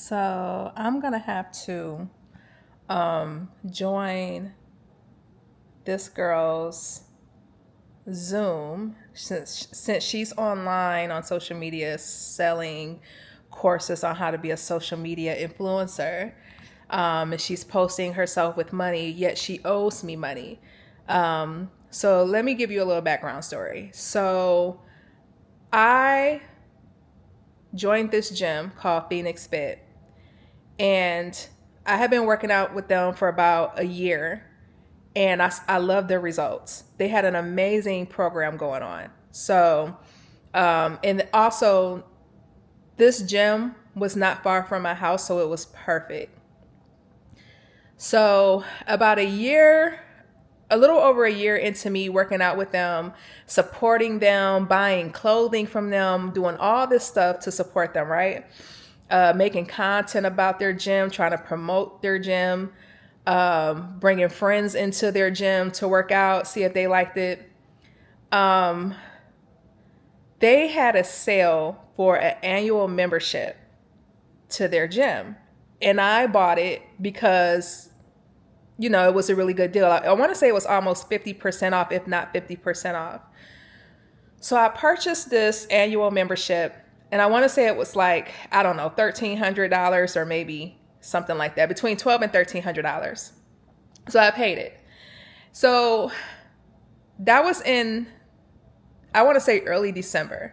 So I'm gonna have to join this girl's Zoom since she's online on social media selling courses on how to be a social media influencer. And she's posting herself with money, yet she owes me money. So let me give you a little background story. So I joined this gym called Phoenix Fit, and I have been working out with them for about a year, and I love their results. They had an amazing program going on. So, and also, this gym was not far from my house, so it was perfect. So, about a little over a year into me working out with them, supporting them, buying clothing from them, doing all this stuff to support them, right? Making content about their gym, trying to promote their gym, bringing friends into their gym to work out, see if they liked it. Um, they had a sale for an annual membership to their gym. And I bought it because, it was a really good deal. I want to say it was almost 50% off, if not 50% off. So I purchased this annual membership, and I want to say it was like, I don't know, $1,300 or maybe something like that, between $1,200 and $1,300. So I paid it. So that was in, I want to say early December.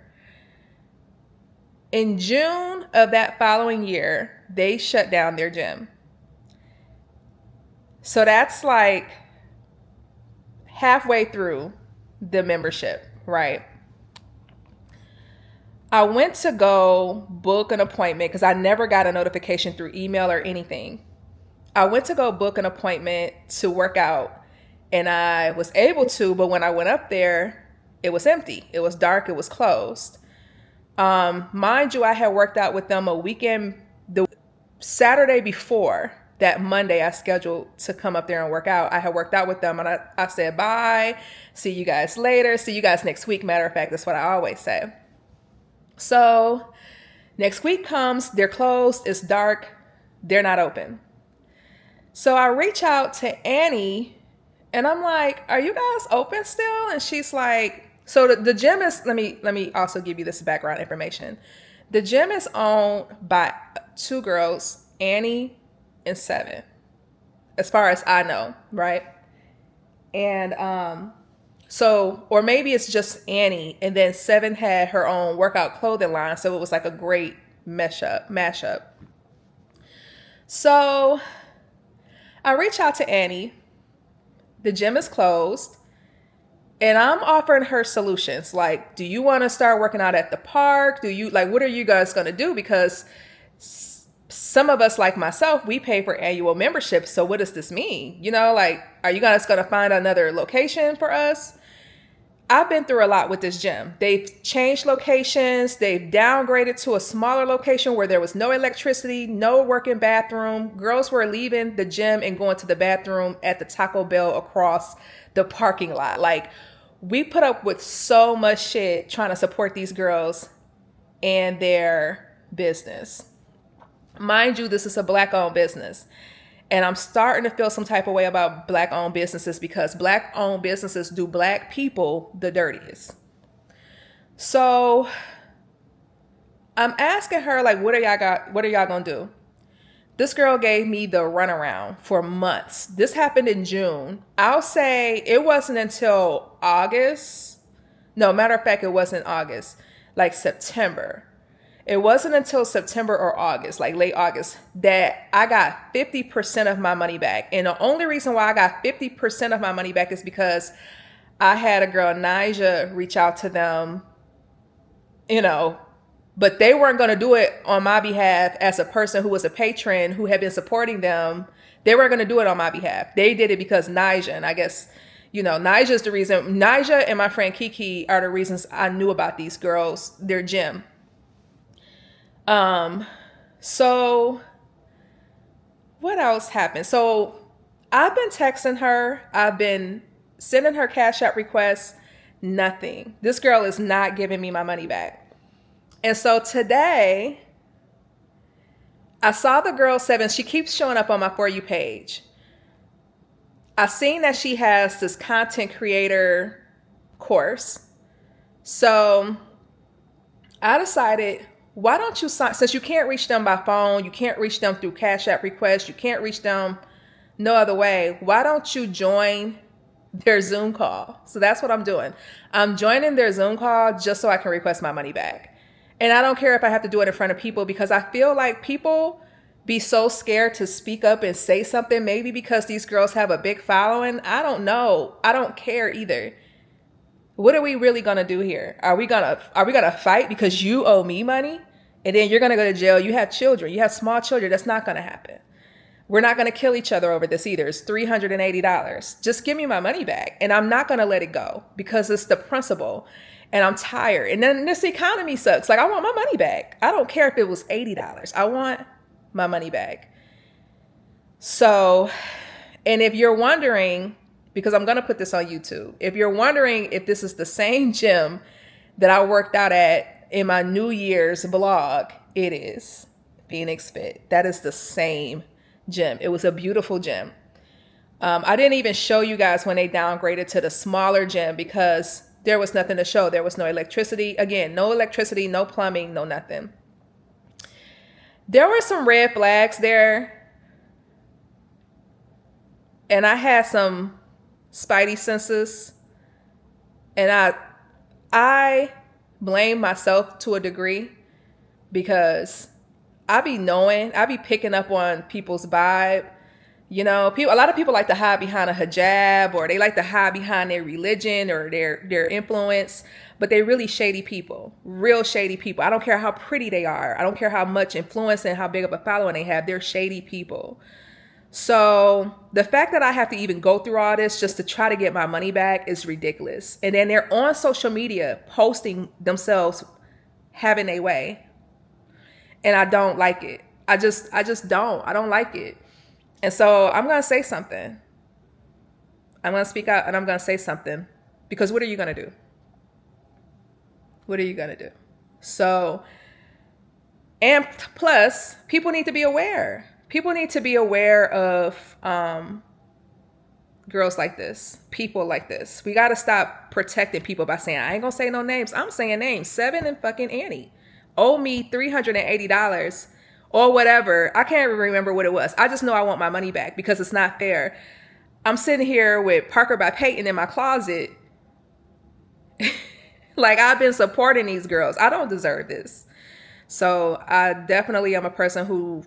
In June of that following year, they shut down their gym. So that's like halfway through the membership, right? I went to go book an appointment because I never got a notification through email or anything. I went to go book an appointment to work out, and I was able to, but when I went up there, it was empty. It was dark. It was closed. Mind you, I had worked out with them a weekend, the Saturday before that Monday I scheduled to come up there and work out. I had worked out with them, and I said, bye, see you guys later, see you guys next week. Matter of fact, that's what I always say. So next week comes, they're closed, it's dark, they're not open. So I reach out to Annie, and I'm like, are you guys open still? And she's like, so the gym is, let me also give you this background information. The gym is owned by two girls, Annie and Seven, as far as I know, right? And so, or maybe it's just Annie, and then Seven had her own workout clothing line, so it was like a great mashup. So I reach out to Annie. The gym is closed, and I'm offering her solutions. Like, do you want to start working out at the park? What are you guys going to do? Because some of us, like myself, we pay for annual memberships. So what does this mean? Are you guys going to find another location for us? I've been through a lot with this gym. They've changed locations. They've downgraded to a smaller location where there was no electricity, no working bathroom. Girls were leaving the gym and going to the bathroom at the Taco Bell across the parking lot. Like, we put up with so much shit trying to support these girls and their business. Mind you, this is a Black-owned business. And I'm starting to feel some type of way about Black-owned businesses because Black-owned businesses do Black people the dirtiest. So I'm asking her, like, what are y'all gonna do? This girl gave me the runaround for months. This happened in June. I'll say it wasn't until August. No, matter of fact, it wasn't August, like September. It wasn't until September or August, like late August, that I got 50% of my money back. And the only reason why I got 50% of my money back is because I had a girl, Nija, reach out to them, but they weren't going to do it on my behalf as a person who was a patron who had been supporting them. They weren't going to do it on my behalf. They did it because Nija, and I guess, Nija is the reason. Nija and my friend Kiki are the reasons I knew about these girls, their gym. So what else happened? So I've been texting her. I've been sending her Cash App requests. Nothing. This girl is not giving me my money back. And so today I saw the girl 7. She keeps showing up on my For You page. I seen that she has this content creator course. So I decided, why don't you sign, since you can't reach them by phone, you can't reach them through Cash App requests, you can't reach them no other way, why don't you join their Zoom call? So that's what I'm doing. I'm joining their Zoom call just so I can request my money back. And I don't care if I have to do it in front of people, because I feel like people be so scared to speak up and say something, maybe because these girls have a big following. I don't know. I don't care either. What are we really gonna do here? Are we gonna fight because you owe me money and then you're gonna go to jail? You have children, you have small children. That's not gonna happen. We're not gonna kill each other over this either. It's $380. Just give me my money back, and I'm not gonna let it go because it's the principle. And I'm tired. And then this economy sucks. Like, I want my money back. I don't care if it was $80. I want my money back. So, and if you're wondering, because I'm going to put this on YouTube, if you're wondering if this is the same gym that I worked out at in my New Year's vlog, it is Phoenix Fit. That is the same gym. It was a beautiful gym. I didn't even show you guys when they downgraded to the smaller gym because there was nothing to show. There was no electricity. Again, no electricity, no plumbing, no nothing. There were some red flags there. And I had some spidey senses. And I blame myself to a degree because I be picking up on people's vibe. You know, a lot of people like to hide behind a hijab, or they like to hide behind their religion or their influence, but they're really shady people, real shady people. I don't care how pretty they are. I don't care how much influence and how big of a following they have. They're shady people. So the fact that I have to even go through all this just to try to get my money back is ridiculous. And then they're on social media posting themselves having a way. And I don't like it. I just don't. I don't like it. And so I'm going to say something. I'm going to speak out and I'm going to say something, because what are you going to do? What are you going to do? So, and plus, people need to be aware. People need to be aware of girls like this, people like this. We got to stop protecting people by saying, I ain't going to say no names. I'm saying names. 7 and fucking Annie owe me $380. Or whatever. I can't even remember what it was. I just know I want my money back because it's not fair. I'm sitting here with Parker by Peyton in my closet. Like, I've been supporting these girls. I don't deserve this. So I definitely am a person who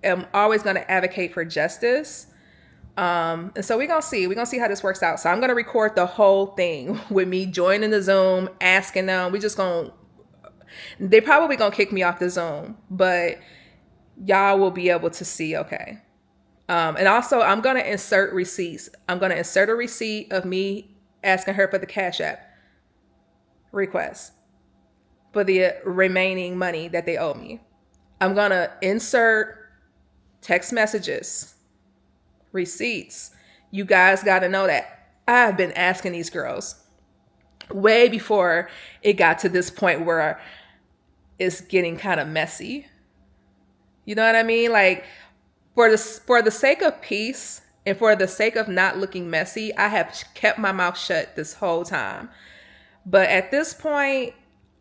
am always going to advocate for justice. And so we're going to see. We're going to see how this works out. So I'm going to record the whole thing with me joining the Zoom, asking them. They probably going to kick me off the Zoom, but y'all will be able to see, okay. And also, I'm going to insert receipts. I'm going to insert a receipt of me asking her for the Cash App request for the remaining money that they owe me. I'm going to insert text messages, receipts. You guys got to know that I've been asking these girls way before it got to this point where it's getting kind of messy. You know what I mean? Like, for the sake of peace and for the sake of not looking messy, I have kept my mouth shut this whole time. But at this point,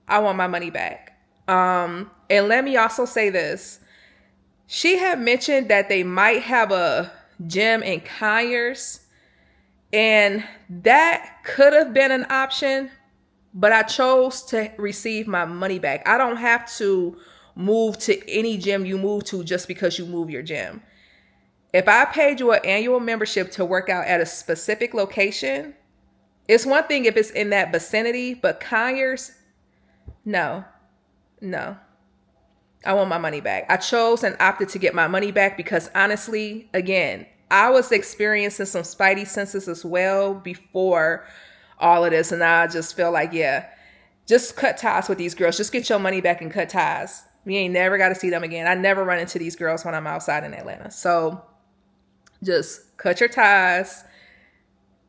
I want my money back. And let me also say this. She had mentioned that they might have a gym in Conyers, and that could have been an option, but I chose to receive my money back. I don't have to move to any gym you move to just because you move your gym. If I paid you an annual membership to work out at a specific location, it's one thing if it's in that vicinity, but Conyers, no. I want my money back. I chose and opted to get my money back because honestly, again, I was experiencing some spidey senses as well before all of this. And I just feel like, yeah, just cut ties with these girls. Just get your money back and cut ties. We ain't never got to see them again. I never run into these girls when I'm outside in Atlanta. So just cut your ties.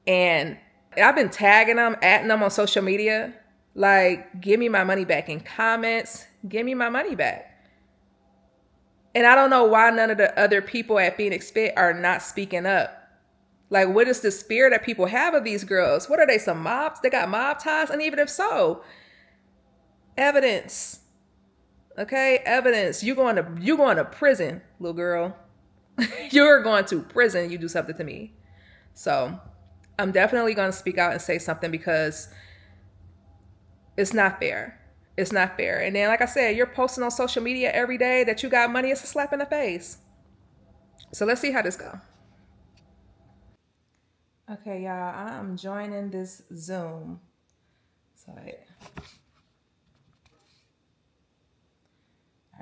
And I've been tagging them, adding them on social media. Like, give me my money back in comments. Give me my money back. And I don't know why none of the other people at Phoenix Fit are not speaking up. Like, what is the spirit that people have of these girls? What are they, some mobs? They got mob ties? And even if so, evidence. Okay, evidence. You going to prison, little girl. You're going to prison. You do something to me. So I'm definitely going to speak out and say something because it's not fair. It's not fair. And then, like I said, you're posting on social media every day that you got money. It's a slap in the face. So let's see how this go. Okay, y'all. I'm joining this Zoom. So, all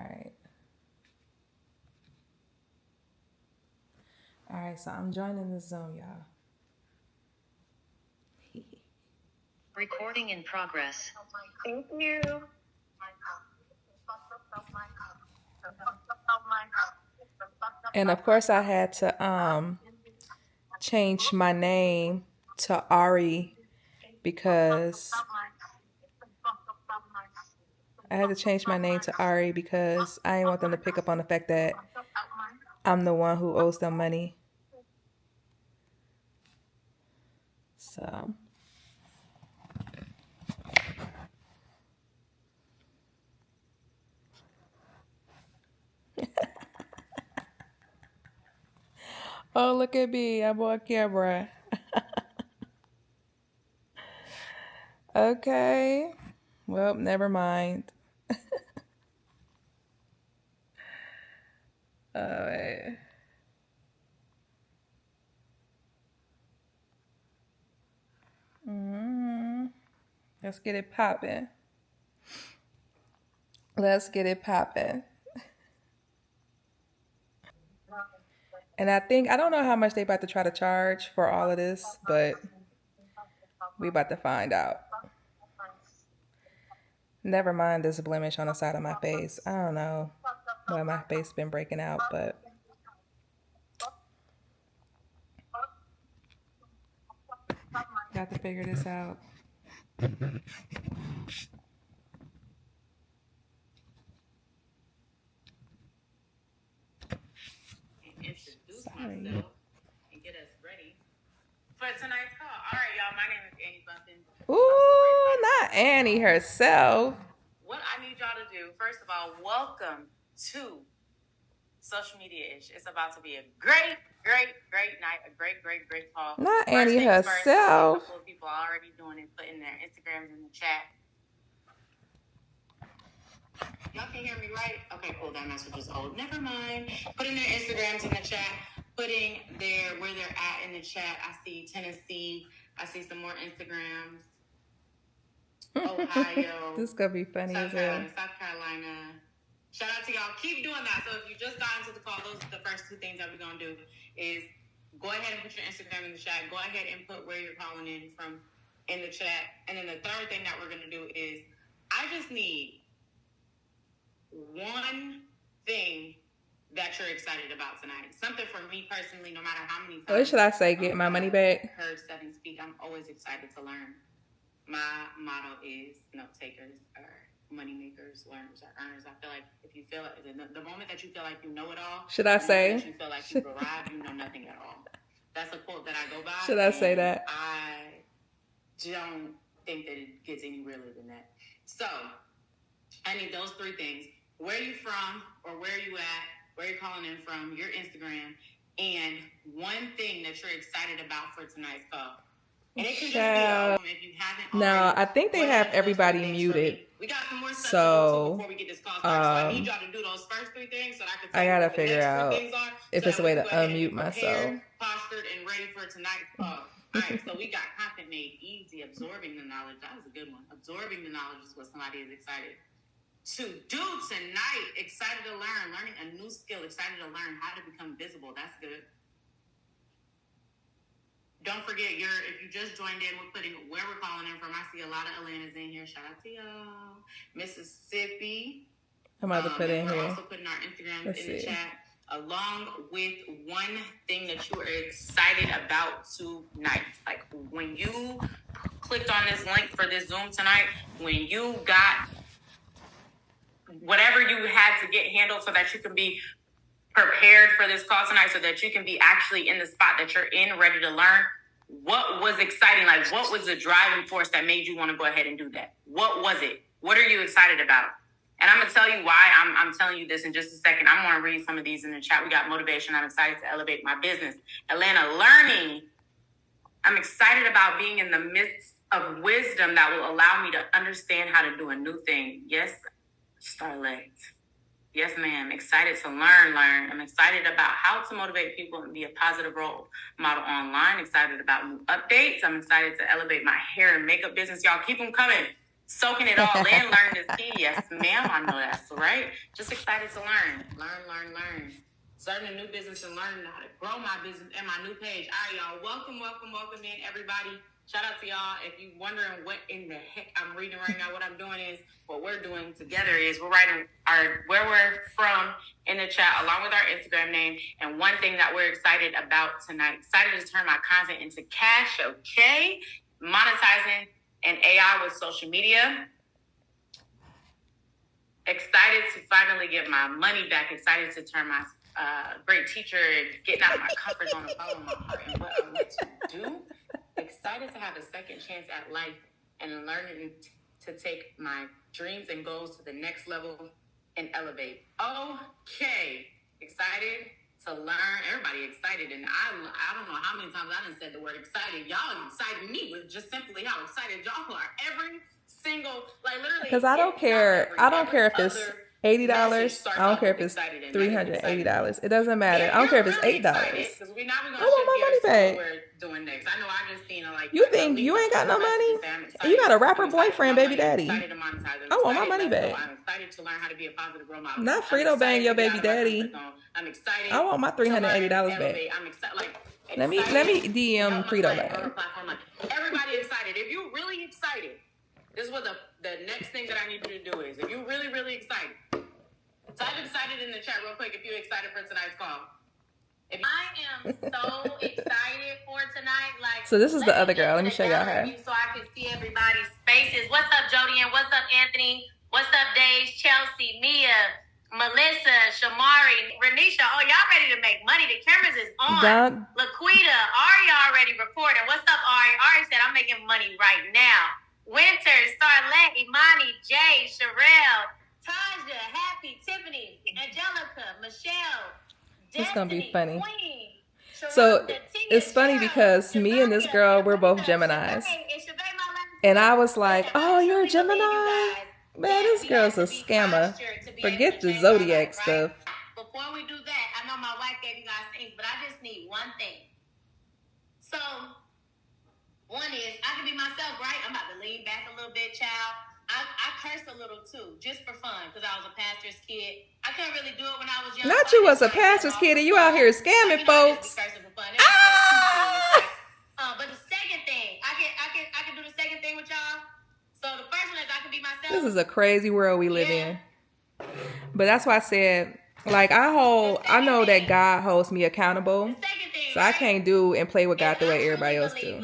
right. All right. So I'm joining this Zoom, y'all. Recording in progress. Thank you. And of course, I had to change my name to Ari because I had to change my name to Ari because I didn't want them to pick up on the fact that I'm the one who owes them money. So. Oh, look at me. I'm on camera. Okay. Well, never mind. All right. Let's get it popping. Let's get it popping. And I don't know how much they about to try to charge for all of this, but we about to find out. Never mind this blemish on the side of my face. I don't know why my face been breaking out, but got to figure this out. Introduce myself and get us ready for tonight's call. All right, y'all. My name is Annie Bumpin. Ooh, not Annie herself. What I need y'all to do, first of all, welcome to Social Media-ish. It's about to be a great night, a great call. Not Annie herself. A couple of people already doing it, putting their Instagrams in the chat. Y'all can hear me, right? Okay, cool. That message is old. Never mind. Putting their Instagrams in the chat, putting where they're at in the chat. I see Tennessee. I see some more Instagrams. Ohio. This is gonna be funny as hell. South Carolina. Shout out to y'all. Keep doing that. So if you just got into the call, those are the first two things that we're gonna do is go ahead and put your Instagram in the chat. Go ahead and put where you're calling in from in the chat. And then the third thing that we're gonna do is I just need one thing that you're excited about tonight. Something for me personally, no matter how many times. What should I say? Get my money back? Heard Seven speak. I'm always excited to learn. My motto is note takers are money makers, learners are earners. I feel like if you feel like the moment that you feel like you know it all, should I say? You feel like you've arrived, you know nothing at all. That's a quote that I go by. Should I say that? I don't think that it gets any realer than that. So I need those three things. Where are you from, or where are you at, where you're calling in from, your Instagram, and one thing that you're excited about for tonight's call. And it can just be if you haven't already. No, I think they have everybody muted. We got some more stuff to before we get this call started. So I need y'all to do those first three things so that I can tell I gotta you what the figure next out three things are, if so it's a way to unmute myself. Postured and ready for tonight's call. All right, so we got content made easy, absorbing the knowledge. That was a good one. Absorbing the knowledge is what somebody is excited to do tonight. Excited to learn, learning a new skill. Excited to learn how to become visible. That's good. Don't forget, if you just joined in, we're putting where we're calling in from. I see a lot of Atlanta's in here. Shout out to y'all. Mississippi. I'm about to put in we're here. We're also putting our Instagrams in the chat, along with one thing that you are excited about tonight. Like when you clicked on this link for this Zoom tonight, when you got whatever you had to get handled so that you can be prepared for this call tonight, so that you can be actually in the spot that you're in, ready to learn. What was exciting? Like, what was the driving force that made you want to go ahead and do that? What was it? What are you excited about? And I'm going to tell you why I'm telling you this in just a second. I'm going to read some of these in the chat. We got motivation. I'm excited to elevate my business. Atlanta, learning. I'm excited about being in the midst of wisdom that will allow me to understand how to do a new thing. Yes, Starlet. Yes, ma'am. Excited to learn. I'm excited about how to motivate people and be a positive role model online. Excited about new updates. I'm excited to elevate my hair and makeup business. Y'all keep them coming. Soaking it all in. Learn is key. Yes, ma'am. I know that's right. Just excited to learn. Learn. Starting a new business and learning how to grow my business and my new page. All right, y'all. Welcome in, everybody. Shout out to y'all. If you're wondering what in the heck I'm reading right now, what I'm doing is, what we're doing together is we're writing where we're from in the chat along with our Instagram name. And one thing that we're excited about tonight, excited to turn my content into cash, okay? Monetizing and AI with social media. Excited to finally get my money back. Excited to turn my great teacher and getting out of my comfort zone and following my heart and what I want to do. Excited to have a second chance at life and learning to take my dreams and goals to the next level and elevate. Okay. Excited to learn. Everybody excited. And I don't know how many times I done said the word excited. Y'all excited me with just simply how excited y'all are. Every single, like literally. Because I don't care. I don't care if it's $80. I don't care if it's $380. It doesn't matter. I don't care if it's $8. I want my money back. Doing next. I know I just seen like. You think you ain't got no money? You got a rapper boyfriend, baby daddy. I want my money back. I'm excited to learn how to be a positive role model. Not Frito bang your baby daddy. I'm excited. I want my $380 back. I'm excited. Like, let me DM Frito bang. Everybody excited. If you're really excited, this is what the next thing that I need you to do is. If you're really, really excited, type excited in the chat real quick if you're excited for tonight's call. I am so excited for tonight. Like, so this is the other girl. Let me show y'all her. So I can see everybody's faces. What's up, Jodian? What's up, Anthony? What's up, Dave? Chelsea, Mia, Melissa, Shamari, Renisha. Oh, y'all ready to make money? The cameras is on. Laquita, Ari already recording. What's up, Ari? Ari said I'm making money right now. Winter, Starlet, Imani, Jay, Sherelle, Taja, Happy, Tiffany, Angelica, Michelle. It's gonna be funny. So it's funny because me and this girl, we're both Geminis. And I was like, oh, you're a Gemini? Man, this girl's a scammer. Forget the zodiac stuff. Before we do that, I know my wife gave you guys things, but I just need one thing. So, one is, I can be myself, right? I'm about to lean back a little bit, child. I cursed a little too, just for fun, because I was a pastor's kid. I couldn't really do it when I was young. Not you was a pastor's kid and you out here scamming folks. But the second thing, I can do the second thing with y'all. So the first one is I can be myself. This is a crazy world we live in. But that's why I said, like, I know that God holds me accountable. So I can't do and play with God the way everybody else do.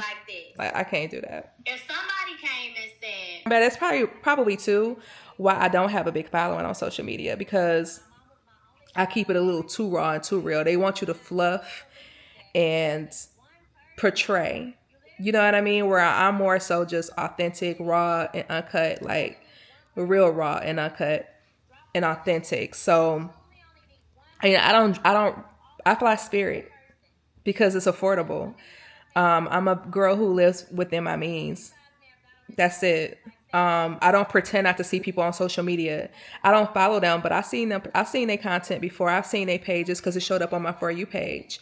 Like, I can't do that. If somebody came and said, but that's probably too why I don't have a big following on social media, because I keep it a little too raw and too real. They want you to fluff and portray. You know what I mean? Where I'm more so just authentic, raw and uncut, like real raw and uncut and authentic. So I fly Spirit because it's affordable. I'm a girl who lives within my means. That's it. I don't pretend not to see people on social media. I don't follow them, but I've seen their content before. I've seen their pages because it showed up on my For You page.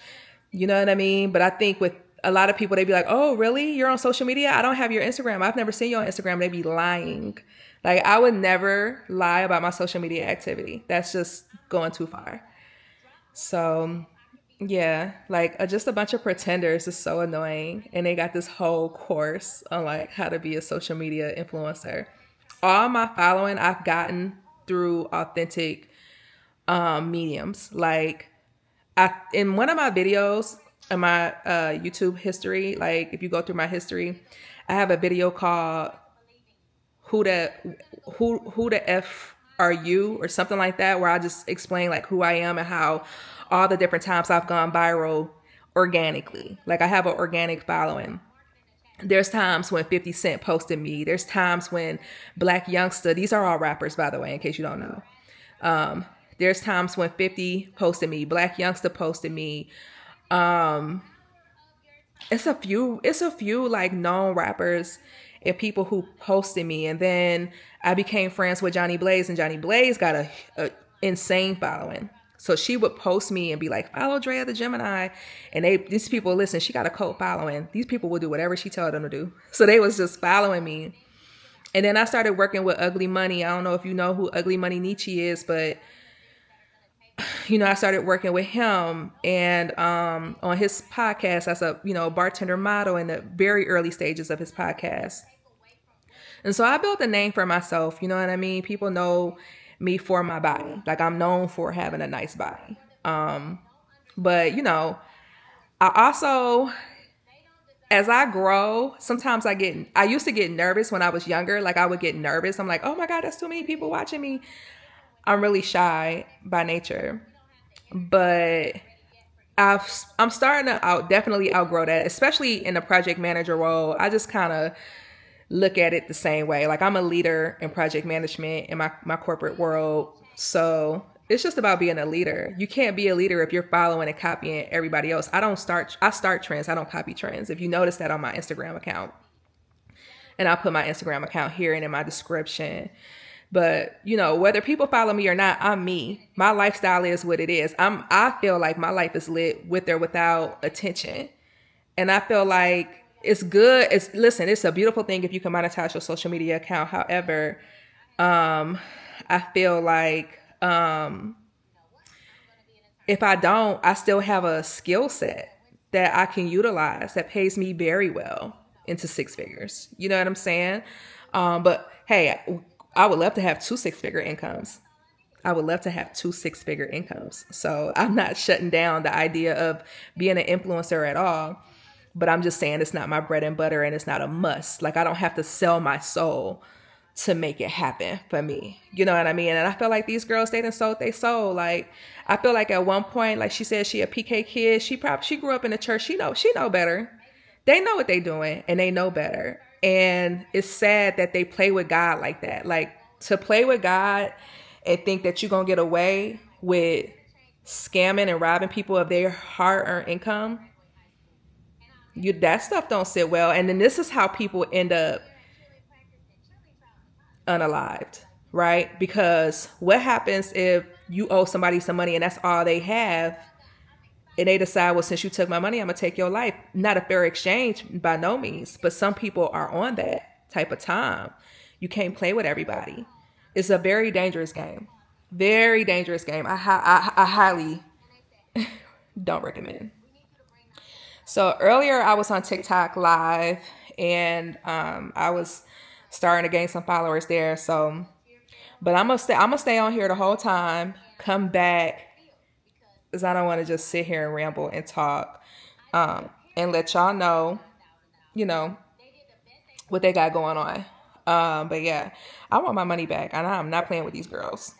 You know what I mean? But I think with a lot of people, they be like, oh, really? You're on social media? I don't have your Instagram. I've never seen you on Instagram. They be lying. Like, I would never lie about my social media activity. That's just going too far. So, yeah, like just a bunch of pretenders is so annoying. And they got this whole course on like how to be a social media influencer. All my following I've gotten through authentic mediums. Like, in one of my videos in my YouTube history, like if you go through my history, I have a video called who the F are you, or something like that, where I just explain like who I am and how all the different times I've gone viral organically. Like I have an organic following. There's times when 50 Cent posted me. There's times when Black Youngster, these are all rappers, by the way, in case you don't know. Um, there's times when 50 posted me, Black Youngster posted me. Um, it's a few like known rappers and people who posted me, and then I became friends with Johnny Blaze, and Johnny Blaze got a insane following. So she would post me and be like, follow Drea the Gemini. And these people, listen, she got a cult following. These people will do whatever she told them to do. So they was just following me. And then I started working with Ugly Money. I don't know if you know who Ugly Money Nietzsche is, but I started working with him, and on his podcast as a, bartender model in the very early stages of his podcast. And so I built a name for myself. You know what I mean? People know me for my body. Like I'm known for having a nice body. But I also, as I grow, sometimes I used to get nervous when I was younger. Like I would get nervous. I'm like, oh my God, that's too many people watching me. I'm really shy by nature, but I'm starting to definitely outgrow that, especially in the project manager role. I just kind of look at it the same way. Like I'm a leader in project management in my corporate world. So it's just about being a leader. You can't be a leader if you're following and copying everybody else. I start trends. I don't copy trends. If you notice that on my Instagram account, and I'll put my Instagram account here and in my description. But, whether people follow me or not, I'm me. My lifestyle is what it is. I feel like my life is lit with or without attention. And I feel like it's good. It's a beautiful thing if you can monetize your social media account. However, I feel like if I don't, I still have a skill set that I can utilize that pays me very well into six figures. You know what I'm saying? But hey, I would love to have 2 6-figure incomes. I would love to have 2 6-figure incomes. So I'm not shutting down the idea of being an influencer at all. But I'm just saying it's not my bread and butter, and it's not a must. Like I don't have to sell my soul to make it happen for me. You know what I mean? And I feel like these girls, they done sold their soul. Like I feel like at one point, like she said, she a PK kid. She grew up in the church. She know better. They know what they doing, and they know better. And it's sad that they play with God like that. Like to play with God and think that you're going to get away with scamming and robbing people of their hard-earned income. That stuff don't sit well. And then this is how people end up unalived, right? Because what happens if you owe somebody some money and that's all they have, and they decide, well, since you took my money, I'm going to take your life. Not a fair exchange by no means, but some people are on that type of time. You can't play with everybody. It's a very dangerous game. Very dangerous game. I highly don't recommend. So earlier I was on TikTok live, and I was starting to gain some followers there. So, but I'm gonna stay on here the whole time. Come back, because I don't want to just sit here and ramble and talk, and let y'all know, what they got going on. But yeah, I want my money back, and I'm not playing with these girls.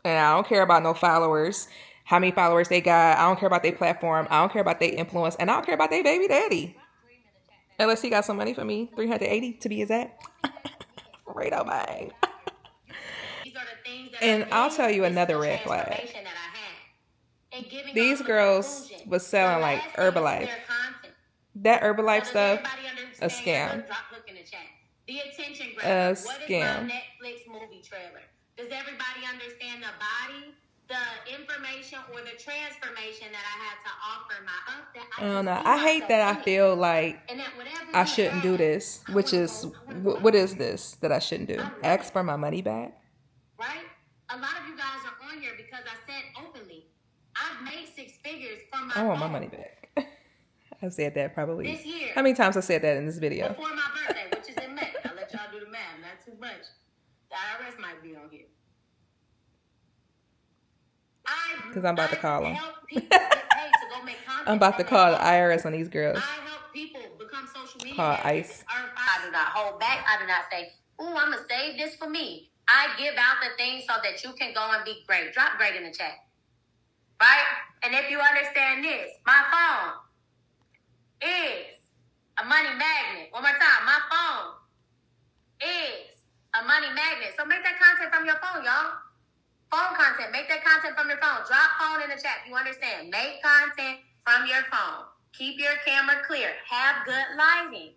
And I don't care about no followers, how many followers they got. I don't care about their platform. I don't care about their influence, and I don't care about their baby daddy, unless he got some money for me, 380 to be exact. Right on my. And I'll tell you another red flag. These girls was selling like Herbalife. That Herbalife stuff, a scam. A scam. Netflix movie trailer. Does everybody understand the body, the information, or the transformation that I had to offer my I don't know. I hate that I feel like I shouldn't do this, which is, what is this that I shouldn't do? Ask for my money back? Right? A lot of you guys are on here because I said openly, I've made 6 figures from my I want my money back. I said that probably. This year. How many times I said that in this video? Before my birthday, which is in May. I'll let y'all do the math. Not too much. The IRS might be on here. Because I'm about to call them. I'm about to call the IRS on these girls. I help people become social media. Call ICE. I do not hold back. I do not say, ooh, I'm going to save this for me. I give out the things so that you can go and be great. Drop great in the chat. Right? And if you understand this, my phone is a money magnet. One more time. My phone is a money magnet. So make that content from your phone, y'all. Phone content. Make that content from your phone. Drop phone in the chat. You understand? Make content from your phone. Keep your camera clear. Have good lighting.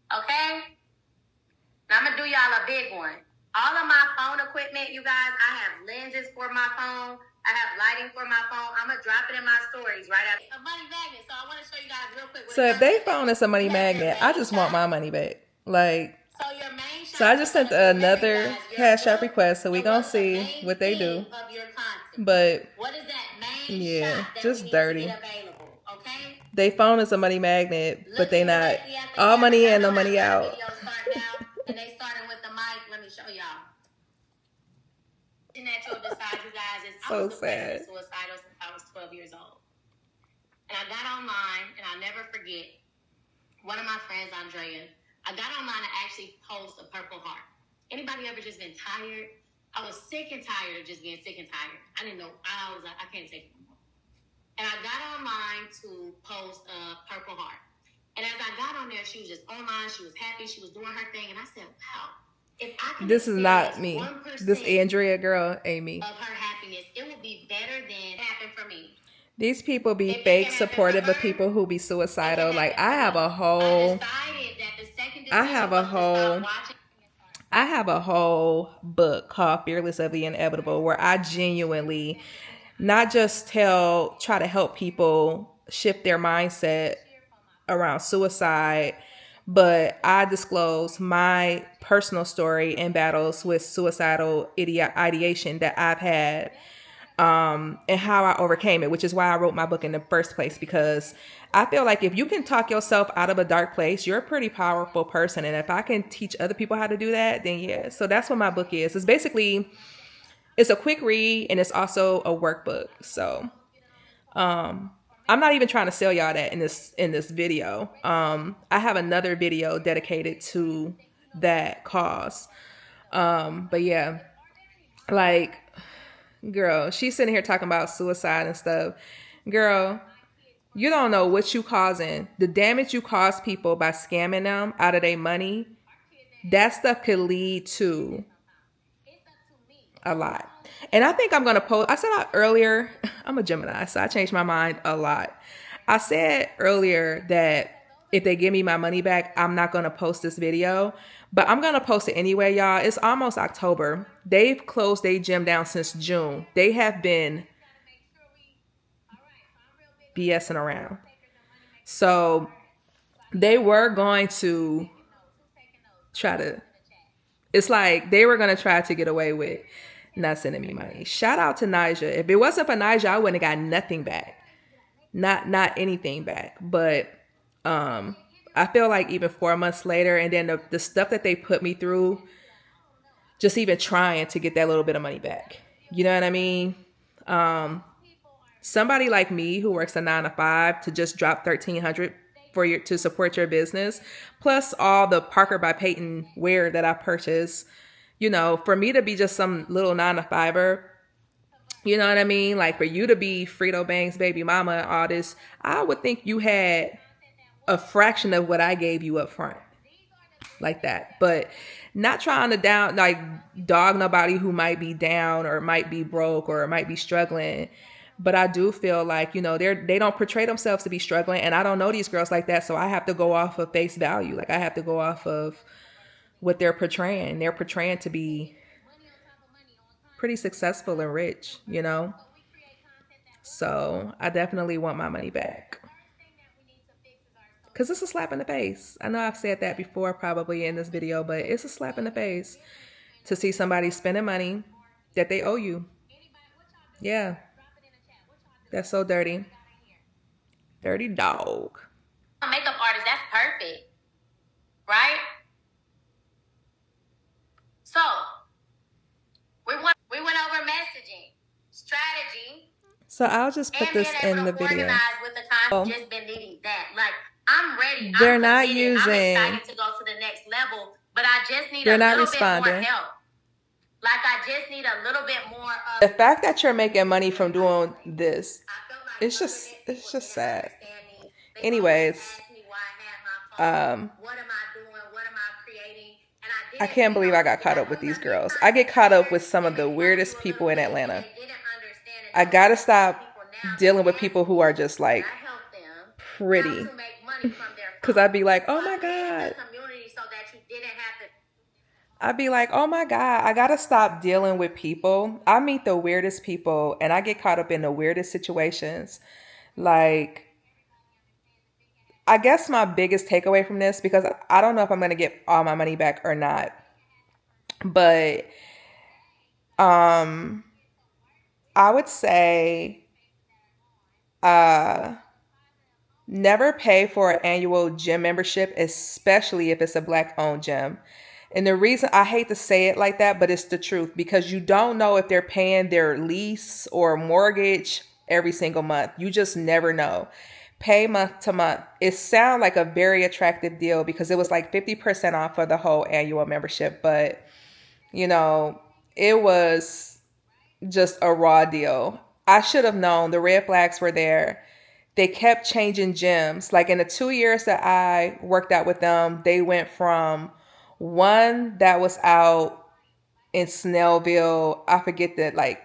Okay? Now I'm going to do y'all a big one. All of my phone equipment, you guys, I have lenses for my phone. I have lighting for my phone. I'm going to drop it in my stories right after. A money magnet. So I want to show you guys real quick. So if they found us a money magnet, I just want my money back. Like, so I just sent another Cash App request, so we gonna see what they do. But what is that main yeah, just dirty. They found us a money magnet, but they not all money in, no money out. And they started with the mic. Let me show y'all. Natural decide, you guys, is so I was sad. Suicidal since I was 12 years old. And I got online, and I'll never forget, one of my friends, Andrea, I got online to actually post a purple heart. Anybody ever just been tired? I was sick and tired of just being sick and tired. I didn't know. I was like, I can't take it no more. And I got online to post a purple heart. And as I got on there, she was just online. She was happy. She was doing her thing. And I said, wow. If I can this is not me. This Andrea girl ain't me. Of her happiness, it would be better than happen for me. These people be fake supportive of people who be suicidal. Like I have a whole book called Fearless of the Inevitable, where I genuinely not just try to help people shift their mindset around suicide, but I disclose my personal story and battles with suicidal ideation that I've had, and how I overcame it, which is why I wrote my book in the first place, because I feel like if you can talk yourself out of a dark place, you're a pretty powerful person. And if I can teach other people how to do that, then yeah. So that's what my book is. It's basically, it's a quick read and it's also a workbook. So, I'm not even trying to sell y'all that in this video. I have another video dedicated to that cause. But yeah, like, girl, she's sitting here talking about suicide and stuff. Girl, you don't know what you causing. The damage you cause people by scamming them out of their money, that stuff could lead to a lot. And I think I'm going to post, I said earlier, I'm a Gemini, so I changed my mind a lot. I said earlier that if they give me my money back, I'm not going to post this video, but I'm going to post it anyway, y'all. It's almost October. They've closed their gym down since June. They have been BSing around. So they were going to it's like they were going to try to get away with not sending me money. Shout out to Nyjah. If it wasn't for Nyjah, I wouldn't have got nothing back. Not anything back. But I feel like even 4 months later, and then the stuff that they put me through, just even trying to get that little bit of money back. You know what I mean? Somebody like me who works a 9-to-5 to just drop $1,300 to support your business, plus all the Parker by Peyton wear that I purchased, you know, for me to be just some little 9-to-5er, you know what I mean? Like for you to be Frito Banks' baby mama and all this, I would think you had a fraction of what I gave you up front, like that. But not trying to dog nobody who might be down or might be broke or might be struggling. But I do feel like, you know, they don't portray themselves to be struggling. And I don't know these girls like that. So I have to go off of face value. Like I have to go off of what they're portraying. They're portraying to be pretty successful and rich, you know. So I definitely want my money back. Because it's a slap in the face. I know I've said that before probably in this video, but it's a slap in the face to see somebody spending money that they owe you. Yeah. That's so dirty. Dirty dog. Makeup artist, that's perfect. Right? So, we went over messaging, strategy. So I'll just put this in the video. With the just been needing that. Like, I'm ready. They're not using. I'm excited to go to the next level, but I just need they're a not little responding. bit more help. The fact that you're making money from doing this, it's just sad. Anyways, what am I doing? What am I creating? And I can't believe I got caught up with these girls. I get caught up with some of the weirdest people in Atlanta. I gotta stop dealing with people who are just like pretty. Because I'd be like, oh my God. I'd be like, oh my God, I gotta stop dealing with people. I meet the weirdest people and I get caught up in the weirdest situations. Like, I guess my biggest takeaway from this, because I don't know if I'm gonna get all my money back or not, but um I would say uh never pay for an annual gym membership, especially if it's a black owned gym. And the reason I hate to say it like that, but it's the truth because you don't know if they're paying their lease or mortgage every single month. You just never know. Pay month to month. It sounds like a very attractive deal because it was like 50% off for the whole annual membership, but you know, it was just a raw deal. I should have known the red flags were there. They kept changing gyms. Like in the 2 years that I worked out with them, they went from one that was out in Snellville, I forget that, like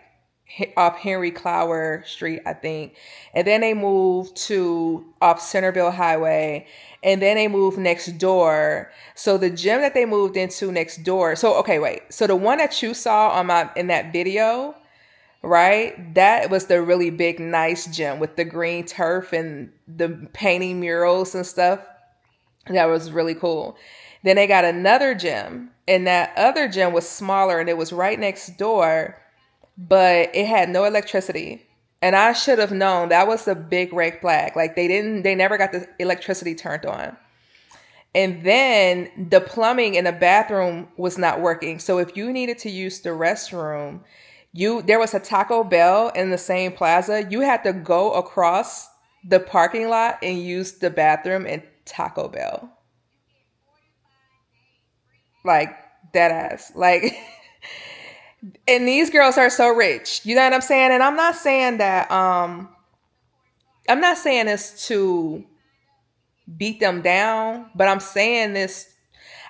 off Henry Clower Street, I think. And then they moved to off Centerville Highway. And then they moved next door. So the gym that they moved into next door. So okay, wait. So the one that you saw on my in that video, right? That was the really big, nice gym with the green turf and the painting murals and stuff. That was really cool. Then they got another gym, and that other gym was smaller and it was right next door, but it had no electricity. And I should have known that was a big red flag. Like they never got the electricity turned on. And then the plumbing in the bathroom was not working. So if you needed to use the restroom, there was a Taco Bell in the same plaza. You had to go across the parking lot and use the bathroom in Taco Bell. Like dead ass. Like and these girls are so rich. You know what I'm saying? And I'm not saying this to beat them down, but I'm saying this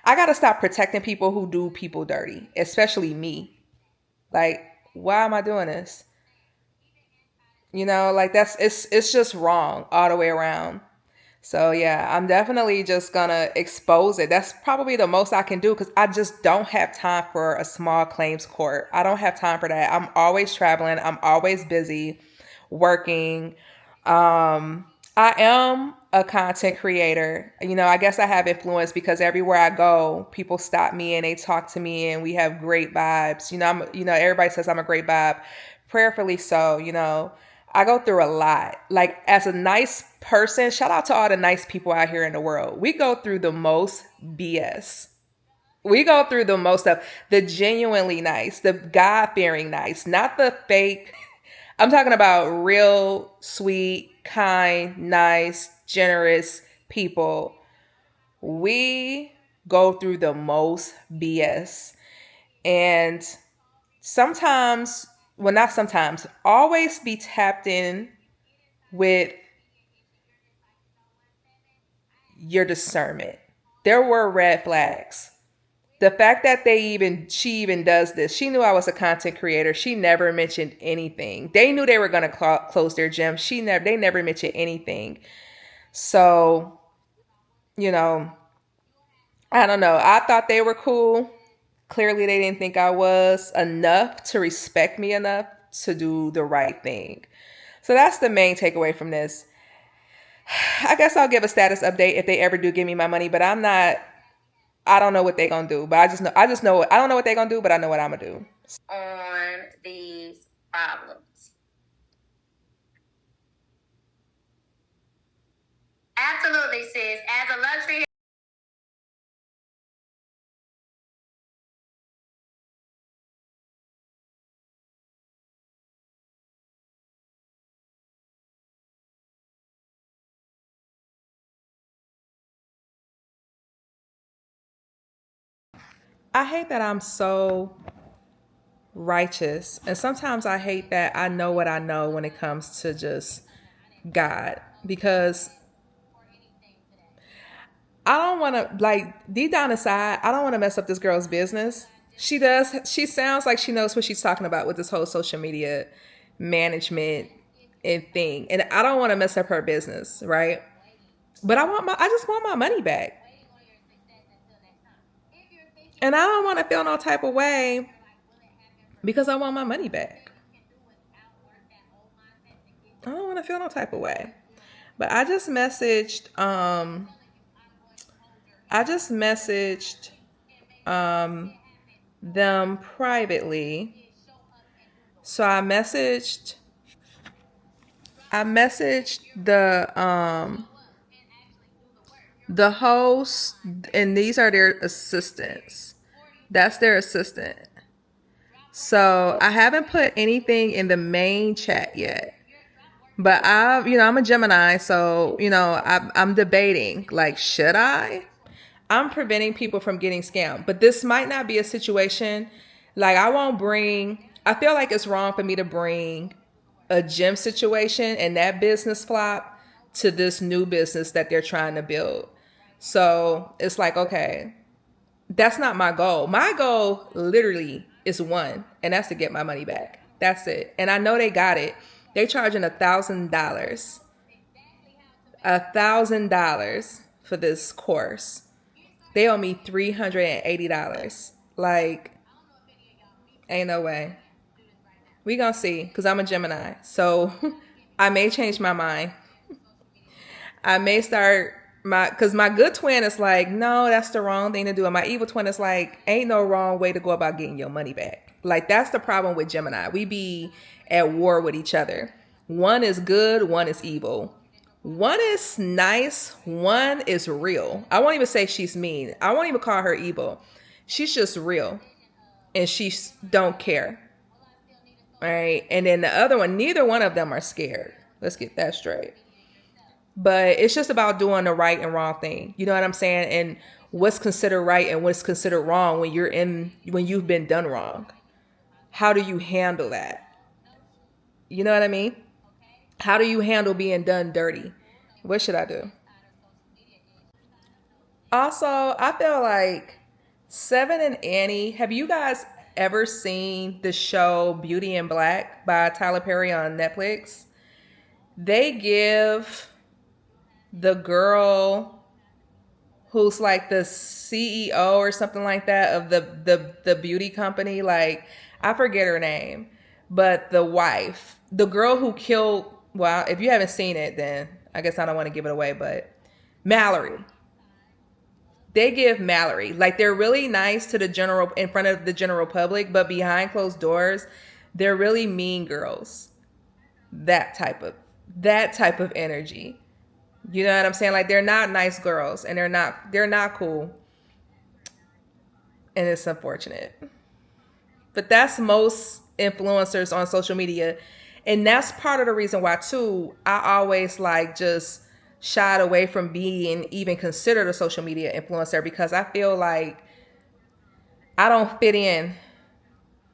I got to stop protecting people who do people dirty, especially me. Like, why am I doing this? You know, like it's just wrong all the way around. So yeah, I'm definitely just gonna expose it. That's probably the most I can do because I just don't have time for a small claims court. I don't have time for that. I'm always traveling. I'm always busy working. I am a content creator. You know, I guess I have influence because everywhere I go, people stop me and they talk to me and we have great vibes. Everybody says I'm a great vibe. Prayerfully so, I go through a lot. Like as a nice person, shout out to all the nice people out here in the world. We go through the most BS. We go through the most of the genuinely nice, the God fearing nice, not the fake. I'm talking about real, sweet, kind, nice, generous people. We go through the most BS. And sometimes, well, not sometimes, always be tapped in with your discernment. There were red flags. The fact that she even does this, she knew I was a content creator. She never mentioned anything. They knew they were going to close their gym. They never mentioned anything. So, you know, I don't know. I thought they were cool. Clearly, they didn't think I was enough to respect me enough to do the right thing. So that's the main takeaway from this. I guess I'll give a status update if they ever do give me my money, but I don't know what they're gonna do. But I just know I don't know what they're gonna do, but I know what I'm gonna do. On these problems. Absolutely, sis. As a luxury. I hate that I'm so righteous. And sometimes I hate that I know what I know when it comes to just God, because I don't want to, like, deep down inside, I don't want to mess up this girl's business. She does. She sounds like she knows what she's talking about with this whole social media management and thing. And I don't want to mess up her business, right? But I just want my money back. And I don't want to feel no type of way because I want my money back. I don't want to feel no type of way. But I just messaged um them privately. So I messaged the host, and these are their assistants. That's their assistant. So I haven't put anything in the main chat yet. But I'm a Gemini, so I'm debating. Like, should I? I'm preventing people from getting scammed, but this might not be a situation. Like, I won't bring. I feel like it's wrong for me to bring a gym situation and that business flop to this new business that they're trying to build. So it's like, okay, that's not my goal. My goal literally is one, and that's to get my money back. That's it. And I know they got it. They charging $1,000, $1,000 for this course. They owe me $380. Like, ain't no way. We gonna see, cause I'm a Gemini, so I may change my mind. I may start cause my good twin is like, no, that's the wrong thing to do. And my evil twin is like, ain't no wrong way to go about getting your money back. Like, that's the problem with Gemini. We be at war with each other. One is good, one is evil. One is nice, one is real. I won't even say she's mean. I won't even call her evil. She's just real, and she don't care. All right. And then the other one, neither one of them are scared. Let's get that straight. But it's just about doing the right and wrong thing. You know what I'm saying? And what's considered right and what's considered wrong when you've been done wrong. How do you handle that? You know what I mean? How do you handle being done dirty? What should I do? Also, I feel like Seven and Annie. Have you guys ever seen the show Beauty in Black by Tyler Perry on Netflix? They give the girl who's like the CEO or something like that of the beauty company, like, I forget her name, but the wife, the girl who killed, well, if you haven't seen it, then I guess I don't want to give it away, but Mallory. They give Mallory, like, they're really nice to the general, in front of the general public, but behind closed doors, they're really mean girls. That type of that type of energy. You know what I'm saying? Like, they're not nice girls, and they're not cool, and it's unfortunate. But that's most influencers on social media, and that's part of the reason why too I always like just shied away from being even considered a social media influencer, because I feel like I don't fit in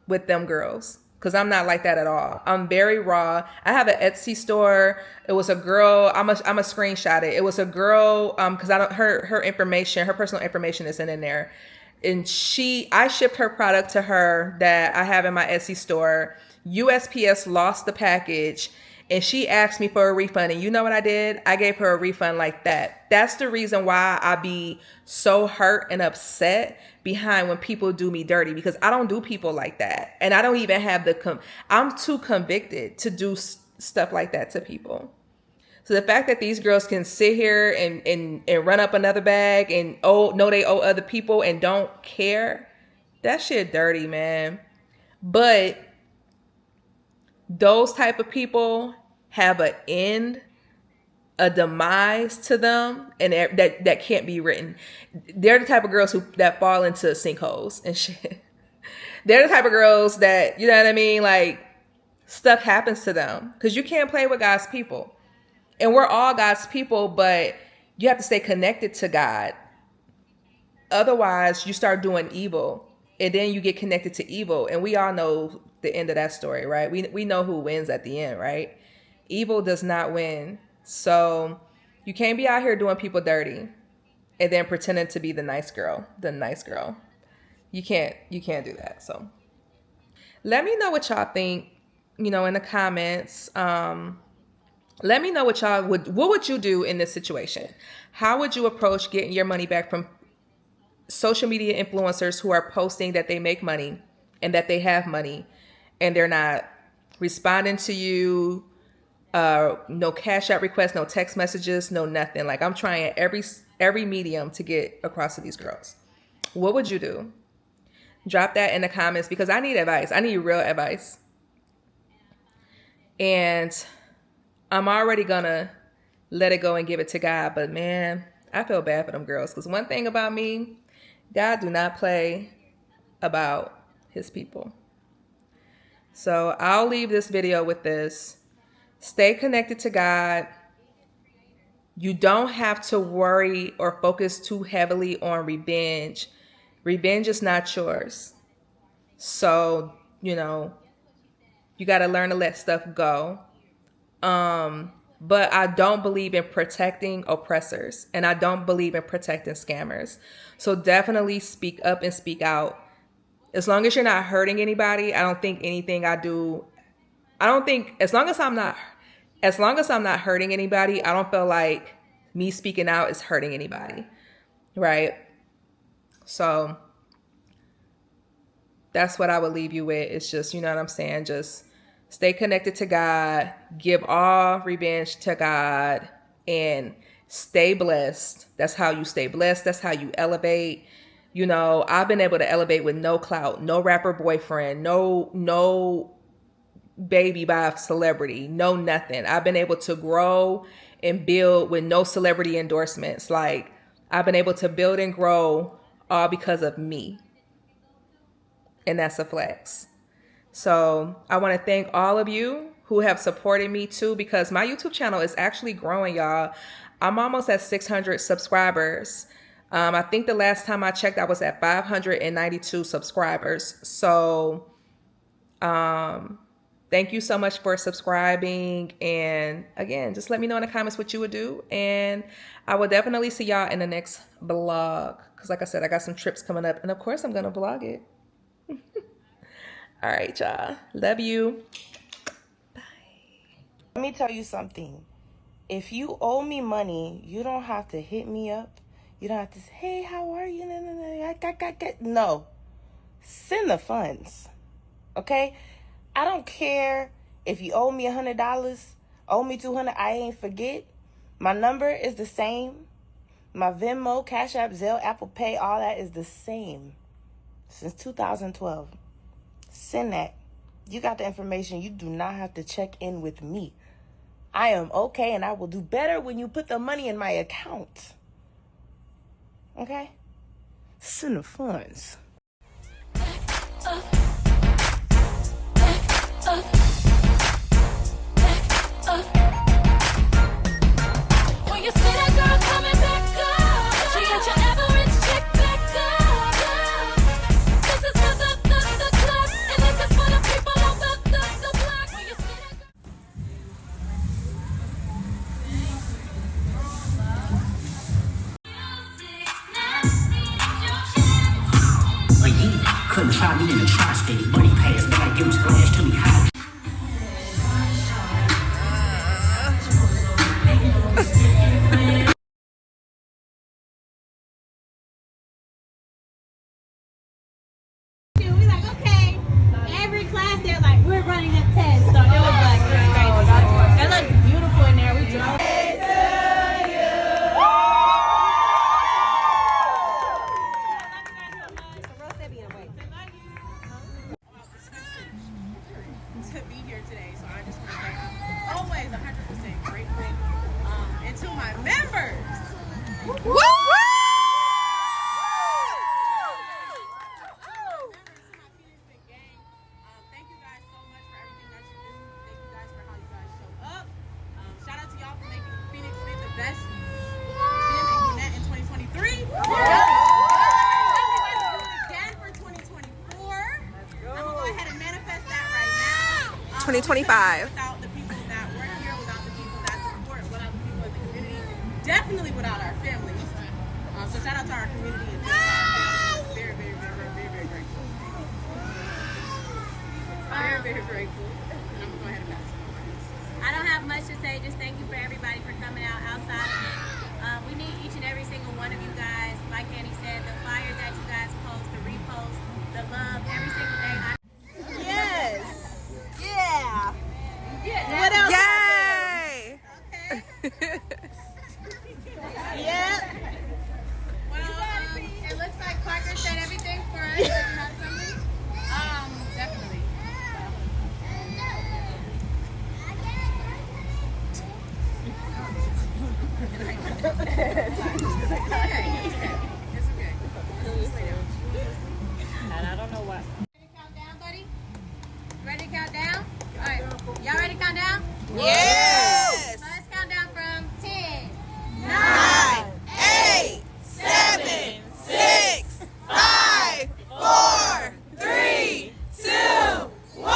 with them girls, because I'm not like that at all. I'm very raw. I have an Etsy store. It was a girl. I'm a screenshot it. It was a girl. Because I don't her information, her personal information isn't in there, and I shipped her product to her that I have in my Etsy store. USPS lost the package, and she asked me for a refund. And you know what I did? I gave her a refund like that. That's the reason why I be so hurt and upset behind when people do me dirty, because I don't do people like that. And I don't even have I'm too convicted to do stuff like that to people. So the fact that these girls can sit here and run up another bag and know they owe other people and don't care, that shit dirty, man. But those type of people have an end, a demise to them, and that can't be written. They're the type of girls that fall into sinkholes and shit. They're the type of girls that, you know what I mean, like, stuff happens to them, because you can't play with God's people. And we're all God's people, but you have to stay connected to God. Otherwise, you start doing evil. and then you get connected to evil, and we all know the end of that story, right? We know who wins at the end, right? Evil does not win. So you can't be out here doing people dirty and then pretending to be the nice girl, you can't do that. So let me know what y'all think, in the comments. Let me know what would you do in this situation? How would you approach getting your money back from social media influencers who are posting that they make money and that they have money, and they're not responding to you? No cash out requests, no text messages, no nothing. Like, I'm trying every medium to get across to these girls. What would you do? Drop that in the comments, because I need advice. I need real advice. And I'm already gonna let it go and give it to God. But man, I feel bad for them girls, because one thing about me, God do not play about his people. So I'll leave this video with this. Stay connected to God. You don't have to worry or focus too heavily on revenge. Revenge is not yours. So, you got to learn to let stuff go. But I don't believe in protecting oppressors, and I don't believe in protecting scammers. So definitely speak up and speak out. As long as you're not hurting anybody, I don't think anything I do, as long as I'm not hurting anybody, I don't feel like me speaking out is hurting anybody. Right? So that's what I would leave you with. It's just, you know what I'm saying? Just stay connected to God, give all revenge to God, and stay blessed. That's how you stay blessed. That's how you elevate. I've been able to elevate with no clout, no rapper boyfriend, no baby by a celebrity, no nothing. I've been able to grow and build with no celebrity endorsements. Like, I've been able to build and grow all because of me. And that's a flex. So I want to thank all of you who have supported me too, because my YouTube channel is actually growing, y'all. I'm almost at 600 subscribers. I think the last time I checked, I was at 592 subscribers. So thank you so much for subscribing. And again, just let me know in the comments what you would do. And I will definitely see y'all in the next vlog. Because like I said, I got some trips coming up. And of course, I'm going to vlog it. All right, y'all. Love you. Bye. Let me tell you something. If you owe me money, you don't have to hit me up. You don't have to say, hey, how are you? No. Send the funds. Okay? I don't care if you owe me $100, owe me $200, I ain't forget. My number is the same. My Venmo, Cash App, Zelle, Apple Pay, all that is the same since 2012. Send that. You got the information. You do not have to check in with me. I am okay, and I will do better when you put the money in my account. Okay? Send the funds. Couldn't try me in a tri-state. Money pass, but I give him splash to me high. We like, okay, every class they're like, we're running a test. So it was like, it was crazy. It looked beautiful in there. We drove. 2025. Without the people that work here, without the people that support, without the people in the community, definitely without our families. So shout out to our community and just our families. Very, very, very, very, very, very grateful. Very, very grateful. And I'm gonna go ahead and pass it. I don't have much to say. Just thank you for everybody for coming out outside of it. We need each and every single one of you guys. Like Annie said, the flyers that you guys post, the repost, the love, every single day. Yes. Yeah. Yeah. What else? Yay! Okay. Yeah. Well, it looks like Parker said everything for us. You have something? Definitely. It's okay. And I don't know what. Ready to count down, buddy? Ready to count down? All right. Y'all ready to count down? Yes. So let's count down from 10, 9, 8, 7, 6, 5, 4, 3, 2, 1.